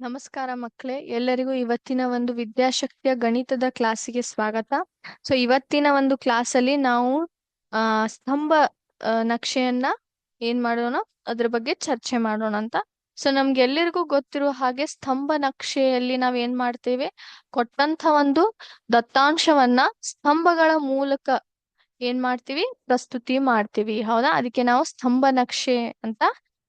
ನಮಸ್ಕಾರ ಮಕ್ಕಳೇ, ಎಲ್ಲರಿಗೂ ಇವತ್ತಿನ ಒಂದು ವಿದ್ಯಾಶಕ್ತಿಯ ಗಣಿತದ ಕ್ಲಾಸಿಗೆ ಸ್ವಾಗತ. ಇವತ್ತಿನ ಒಂದು ಕ್ಲಾಸಲ್ಲಿ ನಾವು ಸ್ತಂಭ ನಕ್ಷೆಯನ್ನ ಏನ್ ಮಾಡೋಣ, ಅದ್ರ ಬಗ್ಗೆ ಚರ್ಚೆ ಮಾಡೋಣ ಅಂತ. ನಮ್ಗೆಲ್ಲರಿಗೂ ಗೊತ್ತಿರುವ ಹಾಗೆ ಸ್ತಂಭ ನಕ್ಷೆಯಲ್ಲಿ ನಾವ್ ಏನ್ ಮಾಡ್ತೇವೆ, ಕೊಟ್ಟಂತ ಒಂದು ದತ್ತಾಂಶವನ್ನ ಸ್ತಂಭಗಳ ಮೂಲಕ ಏನ್ ಮಾಡ್ತೀವಿ, ಪ್ರಸ್ತುತಿ ಮಾಡ್ತೀವಿ. ಹೌದಾ? ಅದಕ್ಕೆ ನಾವು ಸ್ತಂಭ ನಕ್ಷೆ ಅಂತ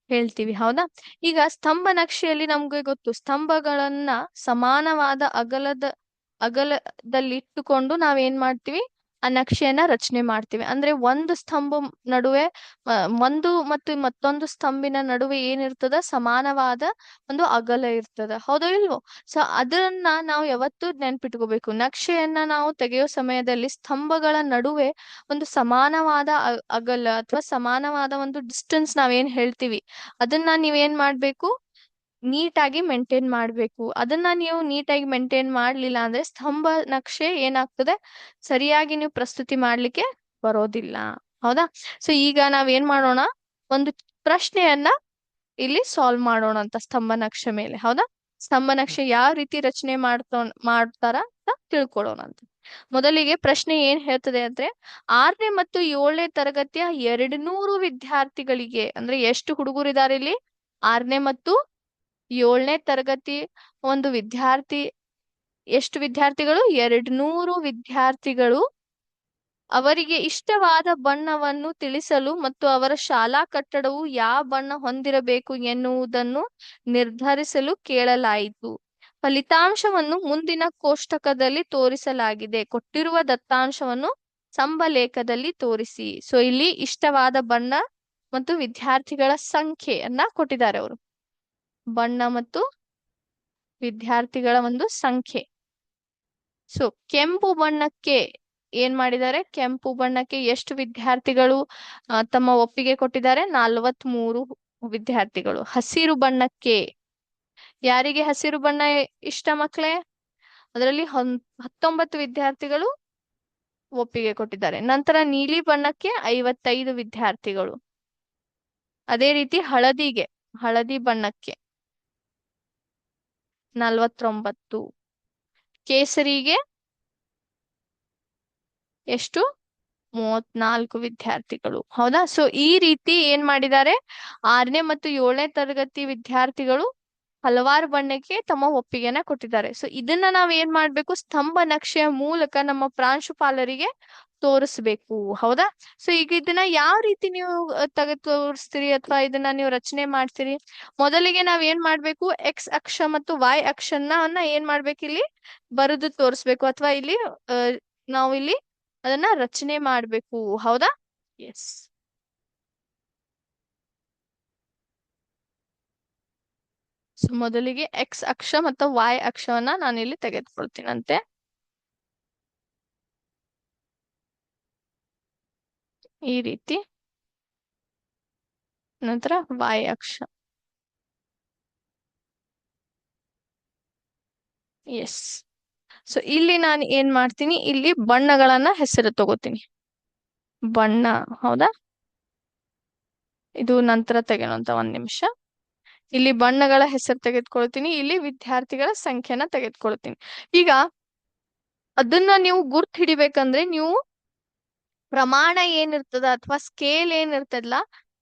ಹೇಳ್ತೀವಿ. ಹೌದಾ? ಈಗ ಸ್ತಂಭ ನಕ್ಷೆಯಲ್ಲಿ ನಮ್ಗೆ ಗೊತ್ತು, ಸ್ತಂಭಗಳನ್ನ ಸಮಾನವಾದ ಅಗಲದಲ್ಲಿ ಇಟ್ಟುಕೊಂಡು ನಾವೇನ್ ಮಾಡ್ತೀವಿ, ಆ ನಕ್ಷೆಯನ್ನ ರಚನೆ ಮಾಡ್ತೀವಿ. ಅಂದ್ರೆ ಒಂದು ಸ್ತಂಭ ನಡುವೆ ಒಂದು ಮತ್ತು ಮತ್ತೊಂದು ಸ್ತಂಭಿನ ನಡುವೆ ಏನಿರ್ತದ, ಸಮಾನವಾದ ಒಂದು ಅಗಲ ಇರ್ತದ. ಹೌದೋ ಇಲ್ವೋ? ಅದನ್ನ ನಾವು ಯಾವತ್ತೂ ನೆನ್ಪಿಟ್ಕೋಬೇಕು. ನಕ್ಷೆಯನ್ನ ನಾವು ತೆಗೆಯೋ ಸಮಯದಲ್ಲಿ ಸ್ತಂಭಗಳ ನಡುವೆ ಒಂದು ಸಮಾನವಾದ ಅಗಲ ಅಥವಾ ಸಮಾನವಾದ ಒಂದು ಡಿಸ್ಟೆನ್ಸ್ ನಾವೇನ್ ಹೇಳ್ತೀವಿ, ಅದನ್ನ ನೀವೇನ್ ಮಾಡ್ಬೇಕು, ನೀಟಾಗಿ ಮೇಂಟೈನ್ ಮಾಡ್ಬೇಕು. ಅದನ್ನ ನೀವು ನೀಟಾಗಿ ಮೇಂಟೈನ್ ಮಾಡ್ಲಿಲ್ಲ ಅಂದ್ರೆ ಸ್ತಂಭ ನಕ್ಷೆ ಏನಾಗ್ತದೆ, ಸರಿಯಾಗಿ ನೀವು ಪ್ರಸ್ತುತಿ ಮಾಡ್ಲಿಕ್ಕೆ ಬರೋದಿಲ್ಲ. ಹೌದಾ? ಈಗ ನಾವೇನ್ ಮಾಡೋಣ, ಒಂದು ಪ್ರಶ್ನೆಯನ್ನ ಇಲ್ಲಿ ಸಾಲ್ವ್ ಮಾಡೋಣ ಅಂತ ಸ್ತಂಭ ನಕ್ಷೆ ಮೇಲೆ. ಹೌದಾ? ಸ್ತಂಭ ನಕ್ಷೆ ಯಾವ ರೀತಿ ರಚನೆ ಮಾಡ್ತಾರ ಅಂತ ತಿಳ್ಕೊಳ್ಳೋಣ ಅಂತ. ಮೊದಲಿಗೆ ಪ್ರಶ್ನೆ ಏನ್ ಹೇಳ್ತದೆ ಅಂದ್ರೆ, 6ನೇ ಮತ್ತು 7ನೇ ತರಗತಿಯ 200 ವಿದ್ಯಾರ್ಥಿಗಳಿಗೆ, ಅಂದ್ರೆ ಎಷ್ಟು ಹುಡುಗರಿದ್ದಾರೆ ಇಲ್ಲಿ, 6ನೇ ಮತ್ತು 7ನೇ ತರಗತಿ ಒಂದು ವಿದ್ಯಾರ್ಥಿ, ಎಷ್ಟು ವಿದ್ಯಾರ್ಥಿಗಳು, 200 ವಿದ್ಯಾರ್ಥಿಗಳು ಅವರಿಗೆ ಇಷ್ಟವಾದ ಬಣ್ಣವನ್ನು ತಿಳಿಸಲು ಮತ್ತು ಅವರ ಶಾಲಾ ಕಟ್ಟಡವು ಯಾವ ಬಣ್ಣ ಹೊಂದಿರಬೇಕು ಎನ್ನುವುದನ್ನು ನಿರ್ಧರಿಸಲು ಕೇಳಲಾಯಿತು. ಫಲಿತಾಂಶವನ್ನು ಮುಂದಿನ ಕೋಷ್ಟಕದಲ್ಲಿ ತೋರಿಸಲಾಗಿದೆ. ಕೊಟ್ಟಿರುವ ದತ್ತಾಂಶವನ್ನು ಸ್ತಂಭಲೇಖದಲ್ಲಿ ತೋರಿಸಿ. ಇಲ್ಲಿ ಇಷ್ಟವಾದ ಬಣ್ಣ ಮತ್ತು ವಿದ್ಯಾರ್ಥಿಗಳ ಸಂಖ್ಯೆಯನ್ನ ಕೊಟ್ಟಿದ್ದಾರೆ ಅವರು. ಬಣ್ಣ ಮತ್ತು ವಿದ್ಯಾರ್ಥಿಗಳ ಒಂದು ಸಂಖ್ಯೆ. ಕೆಂಪು ಬಣ್ಣಕ್ಕೆ ಏನ್ ಮಾಡಿದ್ದಾರೆ, ಕೆಂಪು ಬಣ್ಣಕ್ಕೆ ಎಷ್ಟು ವಿದ್ಯಾರ್ಥಿಗಳು ತಮ್ಮ ಒಪ್ಪಿಗೆ ಕೊಟ್ಟಿದ್ದಾರೆ, 43 ವಿದ್ಯಾರ್ಥಿಗಳು. ಹಸಿರು ಬಣ್ಣಕ್ಕೆ, ಯಾರಿಗೆ ಹಸಿರು ಬಣ್ಣ ಇಷ್ಟ ಮಕ್ಕಳೇ, ಅದರಲ್ಲಿ 19 ವಿದ್ಯಾರ್ಥಿಗಳು ಒಪ್ಪಿಗೆ ಕೊಟ್ಟಿದ್ದಾರೆ. ನಂತರ ನೀಲಿ ಬಣ್ಣಕ್ಕೆ 55 ವಿದ್ಯಾರ್ಥಿಗಳು. ಅದೇ ರೀತಿ ಹಳದಿ ಬಣ್ಣಕ್ಕೆ 49, ಕೇಸರಿಗೆ ಎಷ್ಟು, 34 ವಿದ್ಯಾರ್ಥಿಗಳು. ಹೌದಾ? ಈ ರೀತಿ ಏನ್ ಮಾಡಿದ್ದಾರೆ, 6ನೇ ಮತ್ತು 7ನೇ ತರಗತಿ ವಿದ್ಯಾರ್ಥಿಗಳು ಹಲವಾರು ಬಣ್ಣಕ್ಕೆ ತಮ್ಮ ಒಪ್ಪಿಗೆನ ಕೊಟ್ಟಿದ್ದಾರೆ. ಇದನ್ನ ನಾವ್ ಏನ್ ಮಾಡ್ಬೇಕು, ಸ್ತಂಭ ನಕ್ಷೆಯ ಮೂಲಕ ನಮ್ಮ ಪ್ರಾಂಶುಪಾಲರಿಗೆ ತೋರಿಸ್ಬೇಕು. ಹೌದಾ? ಈಗ ಇದನ್ನ ಯಾವ ರೀತಿ ನೀವು ತೆಗೆದು ತೋರಿಸ್ತೀರಿ ಅಥವಾ ಇದನ್ನ ನೀವು ರಚನೆ ಮಾಡ್ತೀರಿ, ಮೊದಲಿಗೆ ನಾವ್ ಏನ್ ಮಾಡ್ಬೇಕು, ಎಕ್ಸ್ ಅಕ್ಷ ಮತ್ತು ವೈ ಅಕ್ಷನ ಏನ್ ಮಾಡ್ಬೇಕು, ಇಲ್ಲಿ ಬರೆದು ತೋರಿಸ್ಬೇಕು, ಅಥವಾ ಇಲ್ಲಿ ನಾವು ಇಲ್ಲಿ ಅದನ್ನ ರಚನೆ ಮಾಡ್ಬೇಕು. ಹೌದಾ? ಎಸ್. ಮೊದಲಿಗೆ ಎಕ್ಸ್ ಅಕ್ಷ ಮತ್ತು ವೈ ಅಕ್ಷವನ್ನ ನಾನಿಲ್ಲಿ ತೆಗೆದುಕೊಳ್ತೀನಂತೆ. ಈ ರೀತಿ. ನಂತರ ವೈ ಅಕ್ಷ. ಎಸ್. ಇಲ್ಲಿ ನಾನು ಏನ್ ಮಾಡ್ತೀನಿ, ಇಲ್ಲಿ ಬಣ್ಣಗಳನ್ನ ಹೆಸರು ತಗೋತೀನಿ. ಬಣ್ಣ. ಹೌದಾ? ಇದು ನಂತರ ತೆಗೆಯೋಣ, 1 ನಿಮಿಷ. ಇಲ್ಲಿ ಬಣ್ಣಗಳ ಹೆಸರು ತೆಗೆದುಕೊಳ್ತೀನಿ, ಇಲ್ಲಿ ವಿದ್ಯಾರ್ಥಿಗಳ ಸಂಖ್ಯೆನ ತೆಗೆದುಕೊಳ್ತೀನಿ. ಈಗ ಅದನ್ನ ನೀವು ಗುರ್ತು ಹಿಡಿಬೇಕಂದ್ರೆ ನೀವು ಪ್ರಮಾಣ ಏನಿರ್ತದ ಅಥವಾ ಸ್ಕೇಲ್ ಏನಿರ್ತದಲ್ಲ,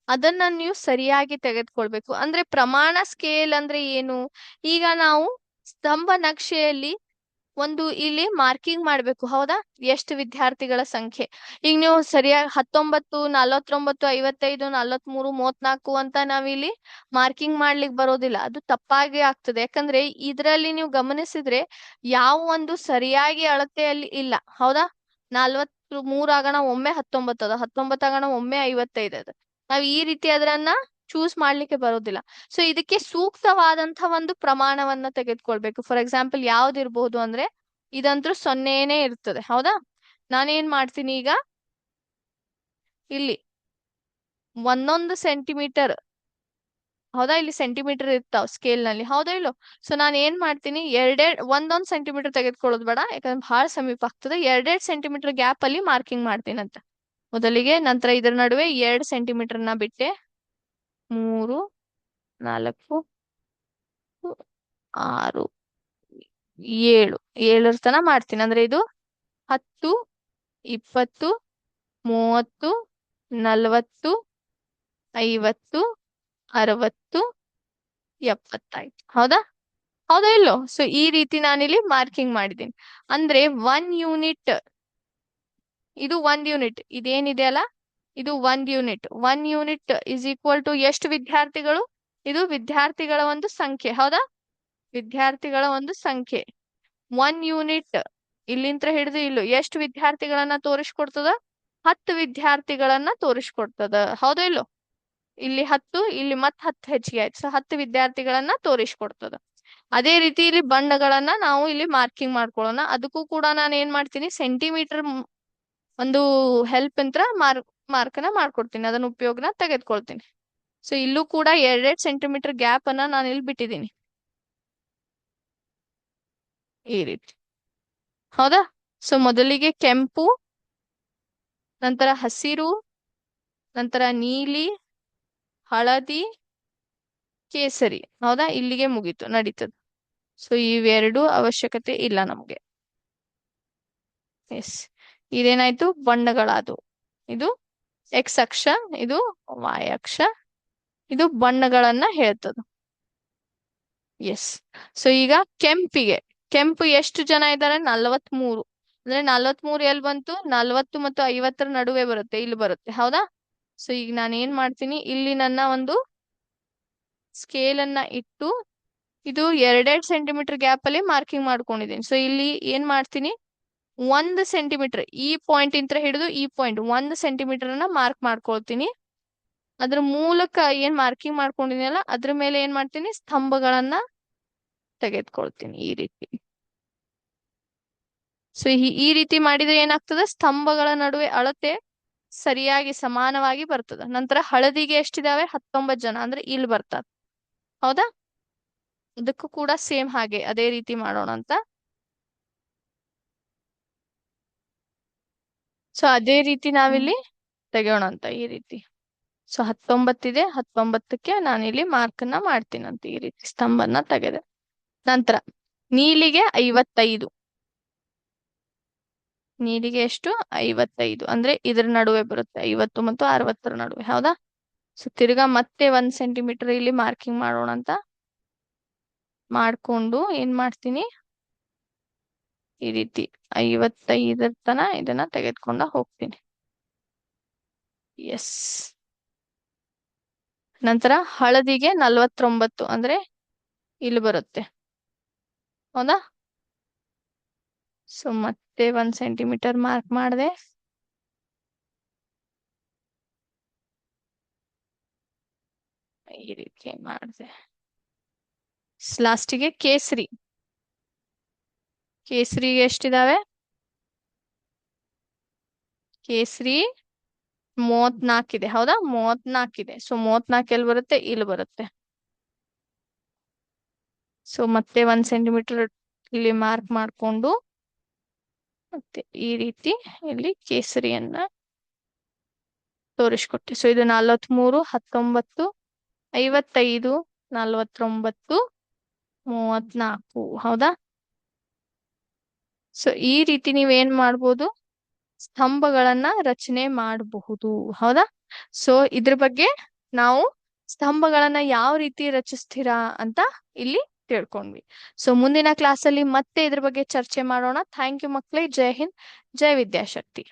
ಅದನ್ನ ನೀವು ಸರಿಯಾಗಿ ತೆಗೆದುಕೊಳ್ಬೇಕು. ಅಂದ್ರೆ ಪ್ರಮಾಣ, ಸ್ಕೇಲ್ ಅಂದ್ರೆ ಏನು, ಈಗ ನಾವು ಸ್ತಂಭ ನಕ್ಷೆಯಲ್ಲಿ ಒಂದು ಇಲ್ಲಿ ಮಾರ್ಕಿಂಗ್ ಮಾಡ್ಬೇಕು. ಹೌದಾ? ಎಷ್ಟು ವಿದ್ಯಾರ್ಥಿಗಳ ಸಂಖ್ಯೆ. ಈಗ ನೀವು ಸರಿಯಾಗಿ 19, 49, 55, 43, 34 ಅಂತ ನಾವಿಲ್ಲಿ ಮಾರ್ಕಿಂಗ್ ಮಾಡ್ಲಿಕ್ಕೆ ಬರೋದಿಲ್ಲ. ಅದು ತಪ್ಪಾಗಿ ಆಗ್ತದೆ. ಯಾಕಂದ್ರೆ ಇದ್ರಲ್ಲಿ ನೀವು ಗಮನಿಸಿದ್ರೆ ಯಾವ ಒಂದು ಸರಿಯಾಗಿ ಅಳತೆಯಲ್ಲಿ ಇಲ್ಲ. ಹೌದಾ? 43 ಆಗೋಣ ಒಮ್ಮೆ 19 ಅದ, 19 ಆಗೋಣ ಒಮ್ಮೆ 55 ಅದ. ನಾವ್ ಈ ರೀತಿ ಅದನ್ನ ಚೂಸ್ ಮಾಡ್ಲಿಕ್ಕೆ ಬರೋದಿಲ್ಲ. ಇದಕ್ಕೆ ಸೂಕ್ತವಾದಂತಹ ಒಂದು ಪ್ರಮಾಣವನ್ನ ತೆಗೆದುಕೊಳ್ಬೇಕು. ಫಾರ್ ಎಕ್ಸಾಂಪಲ್ ಯಾವ್ದಿರ್ಬಹುದು ಅಂದ್ರೆ, ಇದಂತೂ 0ನೇ ಇರ್ತದೆ. ಹೌದಾ? ನಾನೇನ್ ಮಾಡ್ತೀನಿ, ಈಗ ಇಲ್ಲಿ 1 ಸೆಂಟಿಮೀಟರ್. ಹೌದಾ? ಇಲ್ಲಿ ಸೆಂಟಿಮೀಟರ್ ಇರ್ತಾವ ಸ್ಕೇಲ್ ನಲ್ಲಿ. ಹೌದಾ ಇಲ್ಲೋ? ನಾನು ಏನ್ ಮಾಡ್ತೀನಿ, 1 ಸೆಂಟಿಮೀಟರ್ ತೆಗೆದುಕೊಳ್ಳೋದು ಬೇಡ, ಯಾಕಂದ್ರೆ ಬಹಳ ಸಮೀಪ ಆಗ್ತದೆ. 2 ಸೆಂಟಿಮೀಟರ್ ಗ್ಯಾಪ್ ಅಲ್ಲಿ ಮಾರ್ಕಿಂಗ್ ಮಾಡ್ತೀನಿ ಅಂತ ಮೊದಲಿಗೆ. ನಂತರ ಇದರ ನಡುವೆ 2 ಸೆಂಟಿಮೀಟರ್ನ ಬಿಟ್ಟೆ, 3, 4, 6 7 7 ತನ ಮಾಡ್ತೀನಿ. ಅಂದ್ರೆ ಇದು 10 20 30 40 50 60 70 ಹೌದಾ? ಹೌದಾ ಇಲ್ಲೋ? ಸೊ ಈ ರೀತಿ ನಾನಿಲ್ಲಿ ಮಾರ್ಕಿಂಗ್ ಮಾಡಿದ್ದೀನಿ. ಅಂದ್ರೆ 1 ಯೂನಿಟ್, ಇದು 1 ಯೂನಿಟ್, ಇದೇನಿದೆ ಅಲ್ಲ ಇದು 1 unit. 1 unit is equal to ಎಷ್ಟು ವಿದ್ಯಾರ್ಥಿಗಳು? ಇದು ವಿದ್ಯಾರ್ಥಿಗಳ ಒಂದು ಸಂಖ್ಯೆ. ಹೌದಾ? ವಿದ್ಯಾರ್ಥಿಗಳ ಒಂದು ಸಂಖ್ಯೆ. 1 ಯೂನಿಟ್ ಇಲ್ಲಿಂತ್ರ ಹಿಡಿದು ಇಲ್ಲೂ ಎಷ್ಟು ವಿದ್ಯಾರ್ಥಿಗಳನ್ನ ತೋರಿಸ್ಕೊಡ್ತದ? 10 ವಿದ್ಯಾರ್ಥಿಗಳನ್ನ ತೋರಿಸ್ಕೊಡ್ತದ. ಹೌದಾ ಇಲ್ಲೋ? ಇಲ್ಲಿ 10, ಇಲ್ಲಿ ಮತ್ 10 ಹೆಚ್ಚಿಗೆ ಆಯ್ತು. ಸೊ 10 ವಿದ್ಯಾರ್ಥಿಗಳನ್ನ ತೋರಿಸ್ಕೊಡ್ತದ. ಅದೇ ರೀತಿ ಇಲ್ಲಿ ಬಣ್ಣಗಳನ್ನ ನಾವು ಇಲ್ಲಿ ಮಾರ್ಕಿಂಗ್ ಮಾಡ್ಕೊಳ್ಳೋಣ. ಅದಕ್ಕೂ ಕೂಡ ನಾನು ಏನ್ ಮಾಡ್ತೀನಿ, ಸೆಂಟಿಮೀಟರ್ ಒಂದು ಹೆಲ್ಪ್ ಅಂತ ಮಾರ್ಕನ್ನ ಮಾಡ್ಕೊಡ್ತೀನಿ. ಅದನ್ನ ಉಪಯೋಗನ ತೆಗೆದುಕೊಳ್ತೀನಿ. ಸೊ ಇಲ್ಲೂ ಕೂಡ 2 ಸೆಂಟಿಮೀಟರ್ ಗ್ಯಾಪ್ ಅನ್ನ ನಾನು ಇಲ್ಲಿ ಬಿಟ್ಟಿದ್ದೀನಿ ಈ ರೀತಿ. ಹೌದಾ? ಸೊ ಮೊದಲಿಗೆ ಕೆಂಪು, ನಂತರ ಹಸಿರು, ನಂತರ ನೀಲಿ, ಹಳದಿ, ಕೇಸರಿ. ಹೌದಾ? ಇಲ್ಲಿಗೆ ಮುಗೀತು, ನಡೀತದ. ಸೊ ಇವೆರಡು ಅವಶ್ಯಕತೆ ಇಲ್ಲ ನಮ್ಗೆ. ಎಸ್, ಇದೇನಾಯ್ತು? ಬಣ್ಣಗಳಾದವು. ಇದು ಎಕ್ಸ್ ಅಕ್ಷ, ಇದು ವಾಯ್ ಅಕ್ಷ, ಇದು ಬಣ್ಣಗಳನ್ನ ಹೇಳ್ತದ. ಎಸ್. ಸೊ ಈಗ ಕೆಂಪು ಎಷ್ಟು ಜನ ಇದ್ದಾರೆ? 43. ಅಂದ್ರೆ 43 ಎಲ್ಲಿ ಬಂತು? 40 ಮತ್ತು 50 ನಡುವೆ ಬರುತ್ತೆ, ಇಲ್ಲಿ ಬರುತ್ತೆ. ಹೌದಾ? ಸೊ ಈಗ ನಾನು ಏನ್ ಮಾಡ್ತೀನಿ, ಇಲ್ಲಿ ನನ್ನ ಒಂದು ಸ್ಕೇಲ್ ಅನ್ನ ಇಟ್ಟು ಇದು 2 ಸೆಂಟಿಮೀಟರ್ ಗ್ಯಾಪ್ ಅಲ್ಲಿ ಮಾರ್ಕಿಂಗ್ ಮಾಡ್ಕೊಂಡಿದ್ದೀನಿ. ಸೊ ಇಲ್ಲಿ ಏನ್ ಮಾಡ್ತೀನಿ, 1 ಸೆಂಟಿಮೀಟರ್, ಈ ಪಾಯಿಂಟ್ ಇಂದ ಹಿಡಿದು ಈ ಪಾಯಿಂಟ್ 1 ಸೆಂಟಿಮೀಟರ್ ಅನ್ನ ಮಾರ್ಕ್ ಮಾಡ್ಕೊಳ್ತೀನಿ. ಅದ್ರ ಮೂಲಕ ಏನ್ ಮಾರ್ಕಿಂಗ್ ಮಾಡ್ಕೊಂಡಿದ್ದೀನಲ್ಲ ಅದ್ರ ಮೇಲೆ ಏನ್ ಮಾಡ್ತೀನಿ, ಸ್ತಂಭಗಳನ್ನ ತೆಗೆದುಕೊಳ್ತೀನಿ ಈ ರೀತಿ. ಸೊ ಈ ರೀತಿ ಮಾಡಿದ್ರೆ ಏನಾಗ್ತದೆ, ಸ್ತಂಭಗಳ ನಡುವೆ ಅಳತೆ ಸರಿಯಾಗಿ ಸಮಾನವಾಗಿ ಬರ್ತದ. ನಂತರ ಹಳದಿಗೆ ಎಷ್ಟಿದಾವೆ? 19 ಜನ, ಅಂದ್ರೆ ಇಲ್ಲಿ ಬರ್ತಾರ. ಹೌದಾ? ಇದಕ್ಕೂ ಕೂಡ ಸೇಮ್ ಹಾಗೆ ಅದೇ ರೀತಿ ಮಾಡೋಣ ಅಂತ. ಸೊ ಅದೇ ರೀತಿ ನಾವಿಲ್ಲಿ ತೆಗೆಯೋಣ ಅಂತ ಈ ರೀತಿ. ಸೊ 19 ಇದೆ, 19ಕ್ಕೆ ನಾನಿಲ್ಲಿ ಮಾರ್ಕನ್ನ ಮಾಡ್ತೀನಂತ ಈ ರೀತಿ ಸ್ತಂಭನ ತೆಗೆದೆ. ನಂತರ ನೀಲಿಗೆ 55. ನೀಲಿಗೆ ಎಷ್ಟು? 55. ಅಂದ್ರೆ ಇದ್ರ ನಡುವೆ ಬರುತ್ತೆ, 50 ಮತ್ತು 60 ನಡುವೆ. ಹೌದಾ? ಸೊ ತಿರ್ಗಾ ಮತ್ತೆ 1 ಸೆಂಟಿಮೀಟರ್ ಇಲ್ಲಿ ಮಾರ್ಕಿಂಗ್ ಮಾಡೋಣ ಅಂತ ಮಾಡ್ಕೊಂಡು ಏನ್ ಮಾಡ್ತೀನಿ, ಈ ರೀತಿ 55 ತನ ಇದನ್ನ ತೆಗೆದ್ಕೊಂಡ ಹೋಗ್ತೀನಿ. ಎಸ್. ನಂತರ ಹಳದಿಗೆ 49, ಅಂದ್ರೆ ಇಲ್ಲಿ ಬರುತ್ತೆ. ಹೌದಾ? ಸೊ ಮತ್ತೆ 1 ಸೆಂಟಿಮೀಟರ್ ಮಾರ್ಕ್ ಮಾಡಿದೆ. ಈ ರೀತಿ ಮಾಡಿದೆ. ಲಾಸ್ಟಿಗೆ ಕೇಸರಿಗೆ ಎಷ್ಟಿದಾವೆ? ಕೇಸರಿ 34 ಇದೆ. ಹೌದಾ? 34 ಇದೆ. ಸೊ 34 ಎಲ್ಲಿ ಬರುತ್ತೆ? ಇಲ್ಲಿ ಬರುತ್ತೆ. ಸೊ ಮತ್ತೆ 1 ಸೆಂಟಿಮೀಟರ್ ಇಲ್ಲಿ ಮಾರ್ಕ್ ಮಾಡ್ಕೊಂಡು ಮತ್ತೆ ಈ ರೀತಿ ಇಲ್ಲಿ ಕೇಸರಿಯನ್ನ ತೋರಿಸ್ಕೊಟ್ಟೆ. ಸೊ ಇದು 43, 19, 55, 49, 34. ಹೌದಾ? ಸೊ ಈ ರೀತಿ ನೀವೇನ್ ಮಾಡ್ಬೋದು, ಸ್ತಂಭಗಳನ್ನ ರಚನೆ ಮಾಡಬಹುದು. ಹೌದಾ? ಸೊ ಇದ್ರ ಬಗ್ಗೆ ನಾವು ಸ್ತಂಭಗಳನ್ನ ಯಾವ ರೀತಿ ರಚಿಸ್ತೀರಾ ಅಂತ ಇಲ್ಲಿ ತಿಳ್ಕೊಂಡ್ವಿ. ಸೊ ಮುಂದಿನ ಕ್ಲಾಸಲ್ಲಿ ಮತ್ತೆ ಇದ್ರ ಬಗ್ಗೆ ಚರ್ಚೆ ಮಾಡೋಣ. ಥ್ಯಾಂಕ್ ಯು ಮಕ್ಳೇ. ಜೈ ಹಿಂದ್, ಜೈ ವಿದ್ಯಾಶಕ್ತಿ.